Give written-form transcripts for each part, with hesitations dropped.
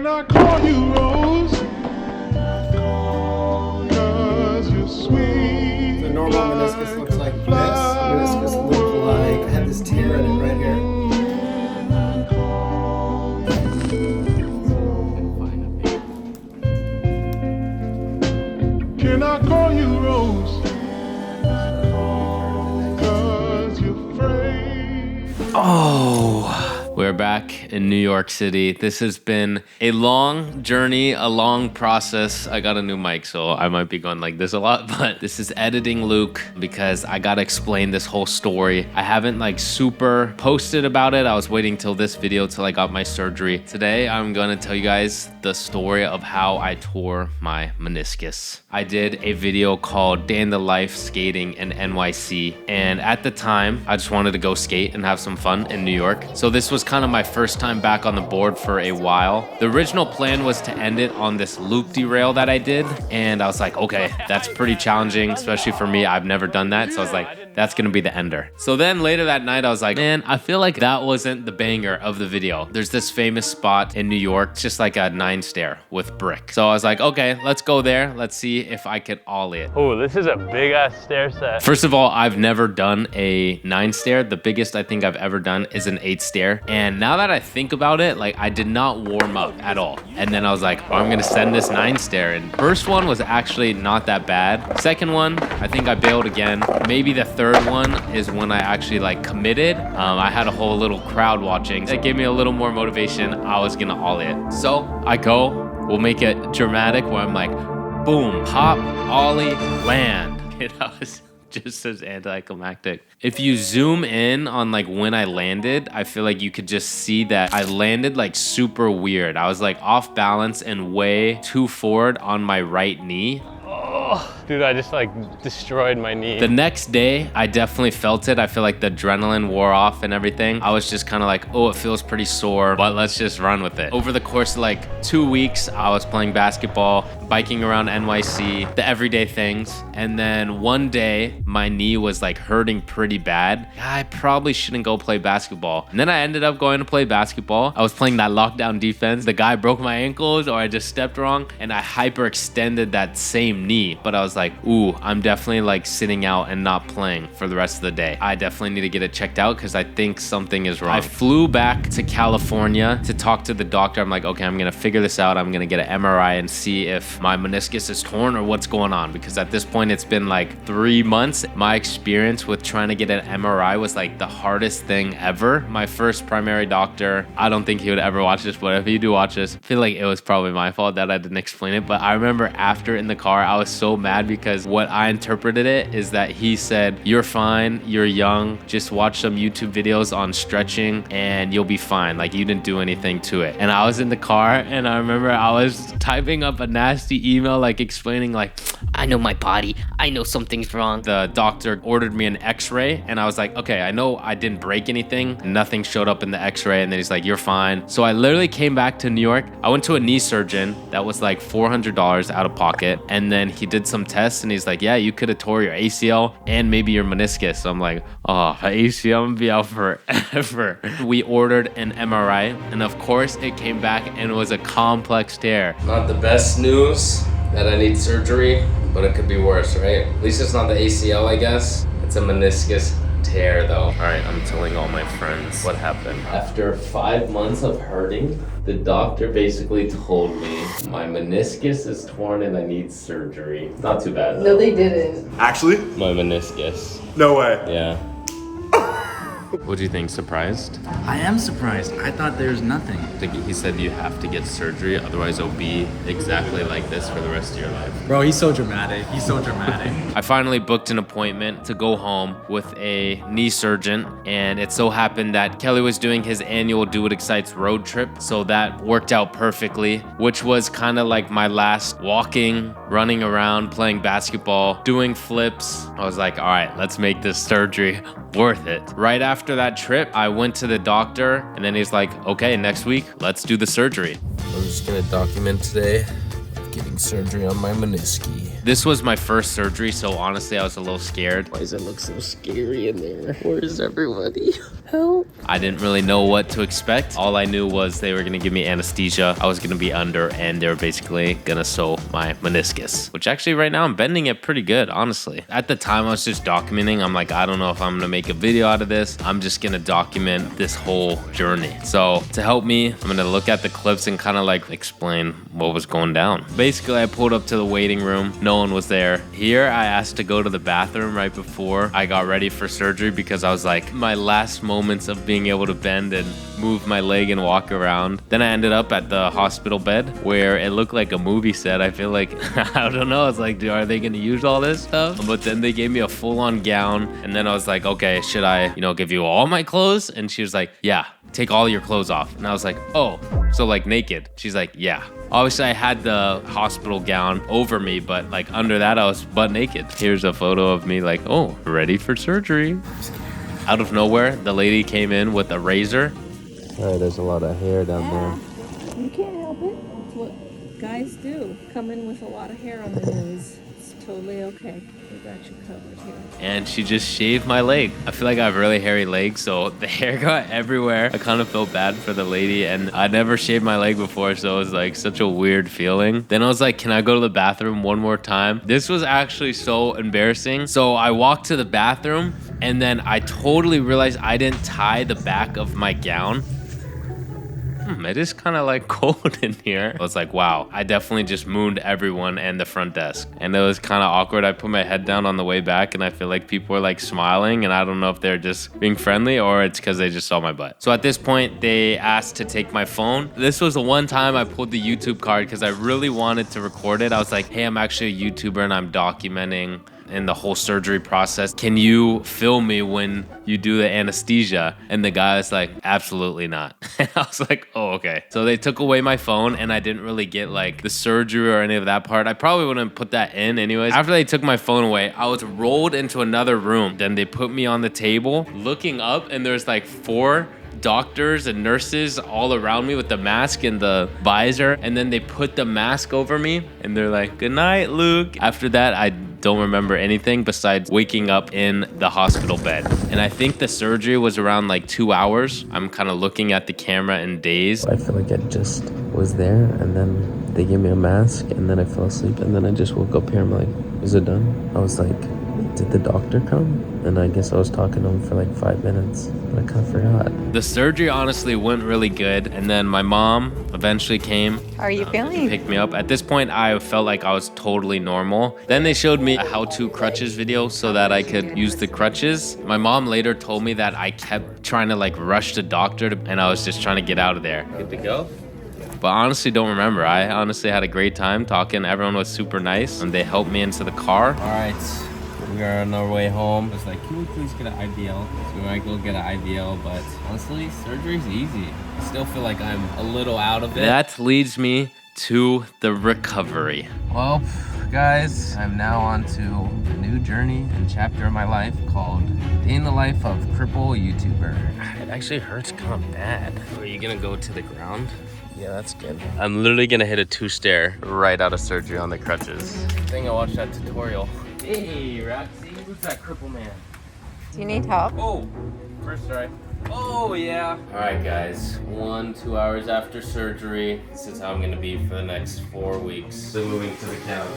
Can I call you Rose? 'Cause you're sweet. The normal meniscus looks like this. Meniscus looked like, I had this tear in it right here. Can I call you Rose? 'Cause you're afraid. Oh, we're back in New York City. This has been a long journey, a long process. I got a new mic, so I might be going like this a lot, but this is editing Luke because I gotta explain this whole story. I haven't like super posted about it. I was waiting till this video till I got my surgery. Today, I'm gonna tell you guys the story of how I tore my meniscus. I did a video called Day in the Life Skating in NYC, and at the time, I just wanted to go skate and have some fun in New York. So this was kind of my first time back on the board for a while. The original plan was to end it on this loop derail that I did, and I was like, okay, that's pretty challenging, especially for me. I've never done that, so I was like, that's gonna be the ender. So then later that night, I was like, man, I feel like that wasn't the banger of the video. There's this famous spot in New York, it's just like a 9-stair with brick. So I was like, okay, let's go there. Let's see if I could ollie it. Oh, this is a big ass stair set. First of all, I've never done a 9-stair. The biggest I think I've ever done is an 8-stair. And now that I think about it, like I did not warm up at all. And then I was like, oh, I'm gonna send this 9-stair. And first one was actually not that bad. Second one, I think I bailed again. Maybe the third one is when I actually like committed. I had a whole little crowd watching. That gave me a little more motivation. I was gonna ollie it. So I go, we'll make it dramatic where I'm like, boom, pop, ollie, land. It was just as anticlimactic. If you zoom in on like when I landed, I feel like you could just see that I landed like super weird. I was like off balance and way too forward on my right knee. Oh, dude, I just like destroyed my knee. The next day, I definitely felt it. I feel like the adrenaline wore off and everything. I was just kind of like, oh, it feels pretty sore, but let's just run with it. Over the course of like 2 weeks, I was playing basketball, biking around NYC, the everyday things. And then one day, my knee was like hurting pretty bad. I probably shouldn't go play basketball. And then I ended up going to play basketball. I was playing that lockdown defense. The guy broke my ankles or I just stepped wrong and I hyperextended that same knee. But I was like, ooh, I'm definitely like sitting out and not playing for the rest of the day. I definitely need to get it checked out because I think something is wrong. I flew back to California to talk to the doctor. I'm like, okay, I'm gonna figure this out. I'm gonna get an MRI and see if my meniscus is torn or what's going on. Because at this point, it's been like 3 months. My experience with trying to get an MRI was like the hardest thing ever. My first primary doctor, I don't think he would ever watch this, but if you do watch this, I feel like it was probably my fault that I didn't explain it. But I remember after in the car, I was so mad because what I interpreted it is that he said, you're fine, you're young, just watch some YouTube videos on stretching and you'll be fine. Like you didn't do anything to it. And I was in the car and I remember I was typing up a nasty email like explaining like, I know my body, I know something's wrong. the doctor ordered me an x-ray and I was like, okay, I know I didn't break anything. Nothing showed up in the x-ray and then he's like, you're fine. So I literally came back to New York. I went to a knee surgeon that was like $400 out of pocket. And then he did some tests and he's like, yeah, you could have tore your ACL and maybe your meniscus. So I'm like, oh, ACL, I'm gonna be out forever. We ordered an MRI and of course it came back and it was a complex tear. Not the best news that I need surgery, but it could be worse, right? At least it's not the ACL, I guess. It's a meniscus tear though. All right, I'm telling all my friends what happened. After 5 months of hurting, the doctor basically told me my meniscus is torn and I need surgery. Not too bad though. No, they didn't. Actually? My meniscus. No way. Yeah. What do you think? Surprised? I am surprised. I thought there's nothing. He said you have to get surgery, otherwise it'll be exactly like this for the rest of your life. Bro, he's so dramatic. He's so dramatic. I finally booked an appointment to go home with a knee surgeon, and it so happened that Kelly was doing his annual Do What Excites road trip, so that worked out perfectly, which was kind of like my last walking, running around, playing basketball, doing flips. I was like, all right, let's make this surgery worth it. Right after that trip, I went to the doctor, and then he's like, okay, next week, let's do the surgery. I'm just gonna document today getting surgery on my menisci. This was my first surgery, so honestly, I was a little scared. Why does it look so scary in there? Where's everybody? Help. I didn't really know what to expect. All I knew was they were gonna give me anesthesia. I was gonna be under, and they were basically gonna sew my meniscus, which actually right now I'm bending it pretty good, honestly. At the time, I was just documenting. I'm like, I don't know if I'm gonna make a video out of this. I'm just gonna document this whole journey. So to help me, I'm gonna look at the clips and kind of like explain what was going down. Basically, I pulled up to the waiting room. No one was there. Here, I asked to go to the bathroom right before I got ready for surgery because I was like, my last moments of being able to bend and move my leg and walk around. Then I ended up at the hospital bed where it looked like a movie set. I feel like, I don't know. It's like, are they gonna use all this stuff? But then they gave me a full-on gown. And then I was like, okay, should I, give you all my clothes? And she was like, yeah, take all your clothes off. And I was like, oh, so like naked? She's like, yeah. Obviously, I had the hospital gown over me, but like under that, I was butt naked. Here's a photo of me like, oh, ready for surgery. Out of nowhere, the lady came in with a razor. Sorry, there's a lot of hair down there. You can't help it. It's what guys do. Come in with a lot of hair on their nose. It's totally okay. We got you covered here. And she just shaved my leg. I feel like I have really hairy legs, so the hair got everywhere. I kind of felt bad for the lady, and I never shaved my leg before, so it was like such a weird feeling. Then I was like, can I go to the bathroom one more time? This was actually so embarrassing. So I walked to the bathroom, and then I totally realized I didn't tie the back of my gown. It is kind of like cold in here. I was like, wow, I definitely just mooned everyone and the front desk. And it was kind of awkward. I put my head down on the way back and I feel like people were like smiling, and I don't know if they're just being friendly or it's because they just saw my butt. So at this point, they asked to take my phone. This was the one time I pulled the YouTube card because I really wanted to record it. I was like, hey, I'm actually a YouTuber and I'm documenting in the whole surgery process. Can you film me when you do the anesthesia? And the guy was like, absolutely not. And I was like, oh, okay. So they took away my phone and I didn't really get like the surgery or any of that part. I probably wouldn't put that in anyways. After they took my phone away, I was rolled into another room. Then they put me on the table looking up, and there's like 4 doctors and nurses all around me with the mask and the visor, and then they put the mask over me and they're like, good night, Luke. After that, I don't remember anything besides waking up in the hospital bed. And I think the surgery was around like 2 hours. I'm kind of looking at the camera in daze. I feel like I just was there, and then they gave me a mask, and then I fell asleep, and then I just woke up here. I'm like, is it done? I was like, did the doctor come? And I guess I was talking to him for like 5 minutes, but I kind of forgot. The surgery honestly went really good. And then my mom eventually came. How are you feeling? To pick me up. At this point, I felt like I was totally normal. Then they showed me a how-to crutches video so that I could use the crutches. My mom later told me that I kept trying to like rush the doctor and I was just trying to get out of there. Good to go? But I honestly don't remember. I honestly had a great time talking. Everyone was super nice and they helped me into the car. All right. We are on our way home. I was like, can we please get an IVL? So we might go get an IVL, but honestly, surgery's easy. I still feel like I'm a little out of it. That leads me to the recovery. Well, guys, I'm now on to a new journey and chapter of my life called Day in the Life of Cripple YouTuber. It actually hurts kind of bad. Are you gonna go to the ground? Yeah, that's good. I'm literally gonna hit a 2-stair right out of surgery on the crutches. I think I watched that tutorial. Hey, Roxy, who's that cripple man? Do you need help? Oh, first try. Oh, yeah. All right, guys. 2 hours after surgery. This is how I'm gonna be for the next 4 weeks. Still moving to the couch.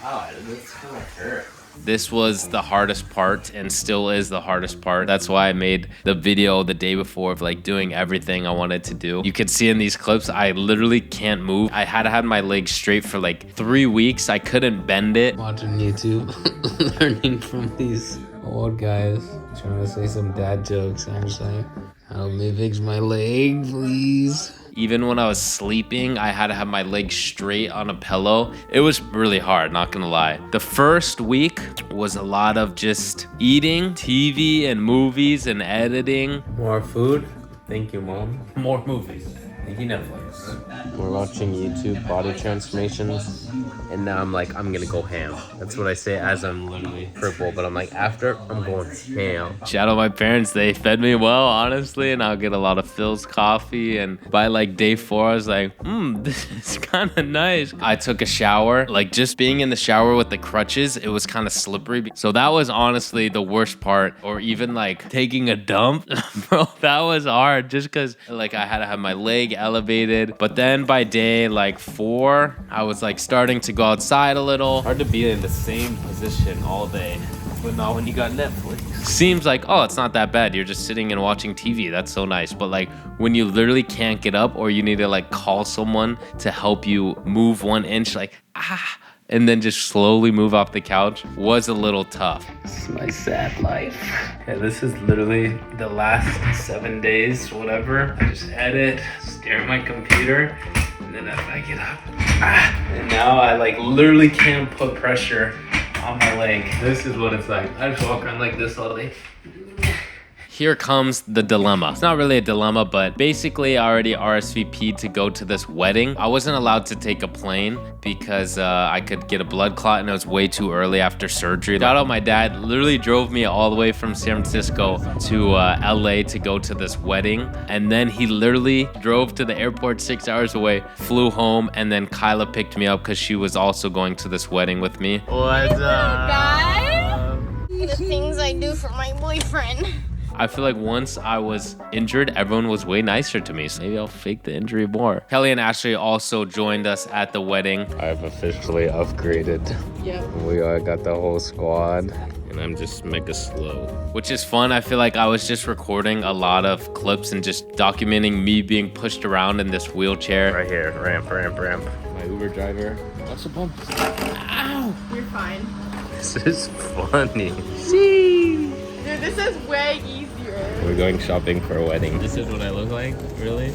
Oh, this kind of hurt. This was the hardest part and still is the hardest part. That's why I made the video the day before of like doing everything I wanted to do. You can see in these clips, I literally can't move. I had had my leg straight for like 3 weeks. I couldn't bend it. Watching YouTube, learning from these old guys, trying to say some dad jokes. I'm just like, help me fix my leg, please. Even when I was sleeping, I had to have my legs straight on a pillow. It was really hard, not gonna lie. The first week was a lot of just eating, TV and movies and editing. More food? Thank you, Mom. More movies. Thank you, Netflix. We're watching YouTube body transformations, and now I'm like, I'm gonna go ham. That's what I say as I'm literally crippled, but I'm like, after, I'm going ham. Shout out my parents, they fed me well, honestly, and I'll get a lot of Phil's coffee, and by like day 4, I was like, this is kind of nice. I took a shower, like just being in the shower with the crutches, it was kind of slippery. So that was honestly the worst part, or even like taking a dump, bro, that was hard just because like I had to have my leg elevated. But then by day like 4, I was like starting to go outside a little. Hard to be in the same position all day, but not when you got Netflix. Seems like, oh, it's not that bad. You're just sitting and watching TV. That's so nice. But like when you literally can't get up, or you need to like call someone to help you move 1 inch, like, and then just slowly move off the couch was a little tough. This is my sad life. Okay, this is literally the last 7 days, whatever. I just edit, stare at my computer, and then I get up. And now I like literally can't put pressure on my leg. This is what it's like. I just walk around like this all day. Here comes the dilemma. It's not really a dilemma, but basically I already RSVP'd to go to this wedding. I wasn't allowed to take a plane because I could get a blood clot, and it was way too early after surgery. Shout out my dad, literally drove me all the way from San Francisco to LA to go to this wedding. And then he literally drove to the airport 6 hours away, flew home, and then Kyla picked me up because she was also going to this wedding with me. What's up? Guys? The things I do for my boyfriend. I feel like once I was injured, everyone was way nicer to me. So maybe I'll fake the injury more. Kelly and Ashley also joined us at the wedding. I've officially upgraded. Yep. We all got the whole squad. And I'm just mega slow. Which is fun. I feel like I was just recording a lot of clips and just documenting me being pushed around in this wheelchair. Right here, ramp. My Uber driver. Watch the bump. Ow! You're fine. This is funny. Dude, this is way easier. We're going shopping for a wedding. This is what I look like, really?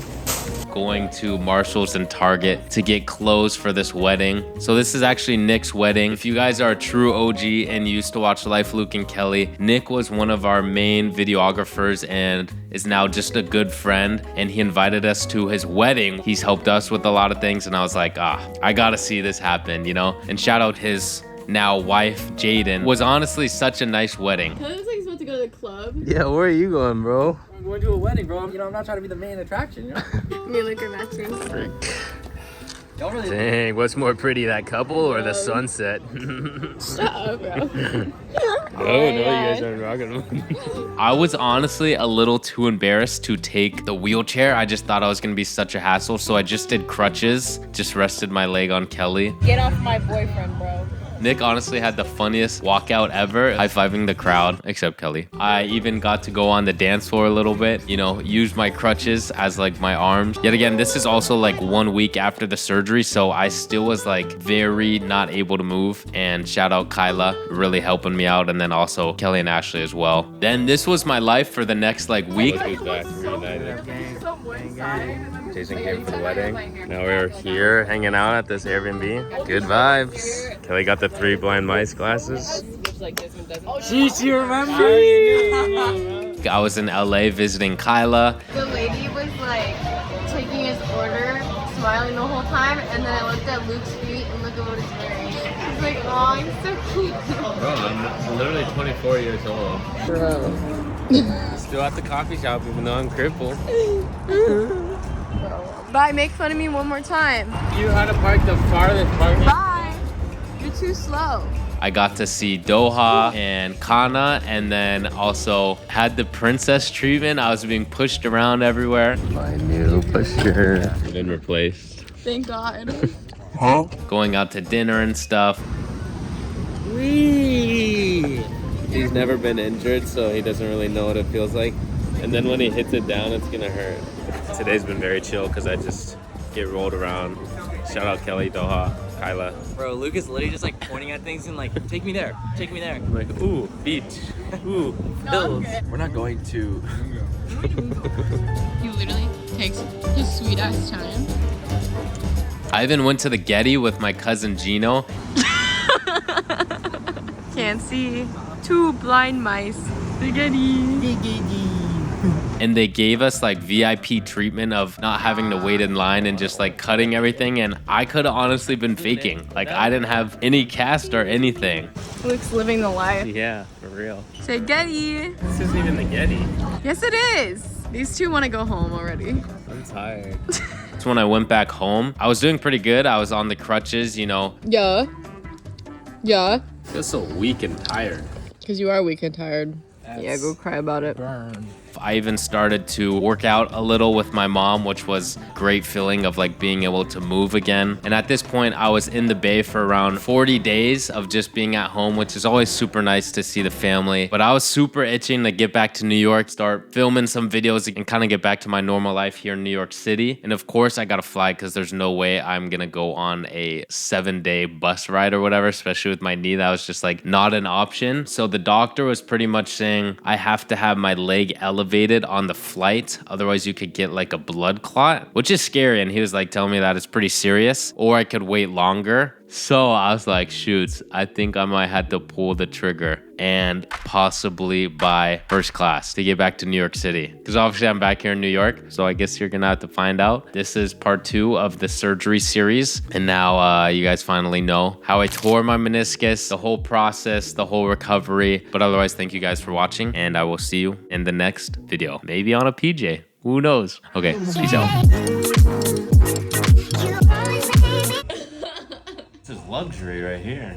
Going to Marshall's and Target to get clothes for this wedding. So this is actually Nick's wedding. If you guys are a true OG and you used to watch Life, Luke, and Kelly, Nick was one of our main videographers and is now just a good friend. And he invited us to his wedding. He's helped us with a lot of things. And I was like, I gotta see this happen, you know? And shout out his now wife, Jaden. Was honestly such a nice wedding. Kelly was like supposed to go to the club. Yeah, where are you going, bro? I'm going to a wedding, bro. You know, I'm not trying to be the main attraction, you know? Me and Luke are matching. Don't really. Dang, what's more pretty, that couple or the sunset? Shut up, bro. Oh, no, you guys aren't rocking. I was honestly a little too embarrassed to take the wheelchair. I just thought I was gonna be such a hassle, so I just did crutches, just rested my leg on Kelly. Get off my boyfriend, bro. Nick honestly had the funniest walkout ever, high-fiving the crowd, except Kelly. I even got to go on the dance floor a little bit, you know, use my crutches as like my arms. Yet again, this is also like 1 week after the surgery, so I still was like very not able to move. And shout out Kyla, really helping me out, and then also Kelly and Ashley as well. Then this was my life for the next like week. Look who's back, reunited. Jason came for the wedding. Now we're here hanging out at this Airbnb. Good vibes. Kelly got the 3 blind mice glasses. Jeez, you remember? I was in LA visiting Kyla. The lady was like taking his order, smiling the whole time, and then I looked at Luke's feet and look at what he's wearing. She's like, oh, he's so cute. Bro, I'm literally 24 years old. Bro. Still at the coffee shop even though I'm crippled. Bye, make fun of me one more time. You had to park the farthest parking. Bye. You're too slow. I got to see Doha and Kana, and then also had the princess treatment. I was being pushed around everywhere. My new pusher. Been replaced. Thank God. Huh? Going out to dinner and stuff. Whee! He's never been injured, so he doesn't really know what it feels like. And then when he hits it down, it's gonna hurt. Today's been very chill because I just get rolled around. Shout out Kelly, Doha, Kyla. Bro, Luke is literally just like pointing at things and like, take me there, take me there. I'm like, ooh, beach, ooh, hills. We're not going to. He literally takes his sweet ass time. I even went to the Getty with my cousin Gino. Can't see. 2 blind mice. The Getty. And they gave us like VIP treatment of not having to wait in line and just like cutting everything. And I could have honestly been faking. Like I didn't have any cast or anything. Luke's living the life. Yeah, for real. Say Getty. This isn't even the Getty. Yes, it is. These two want to go home already. I'm tired. That's when I went back home. I was doing pretty good. I was on the crutches, you know. Yeah. Yeah. I feel so weak and tired. Because you are weak and tired. Yeah, go cry about it. I even started to work out a little with my mom, which was a great feeling of like being able to move again. And at this point, I was in the Bay for around 40 days of just being at home, which is always super nice to see the family. But I was super itching to get back to New York, start filming some videos and kind of get back to my normal life here in New York City. And of course, I got to fly because there's no way I'm going to go on a 7-day bus ride or whatever, especially with my knee. That was just like not an option. So the doctor was pretty much saying I have to have my leg elevated on the flight, otherwise you could get like a blood clot, which is scary. And he was like telling me that it's pretty serious, or I could wait longer. So I was like, shoot, I think I might have to pull the trigger and possibly buy first class to get back to New York City. Because obviously I'm back here in New York, so I guess you're gonna have to find out. This is part 2 of the surgery series. And now you guys finally know how I tore my meniscus, the whole process, the whole recovery. But otherwise, thank you guys for watching, and I will see you in the next video. Maybe on a PJ, who knows? Okay, peace out. This is luxury right here.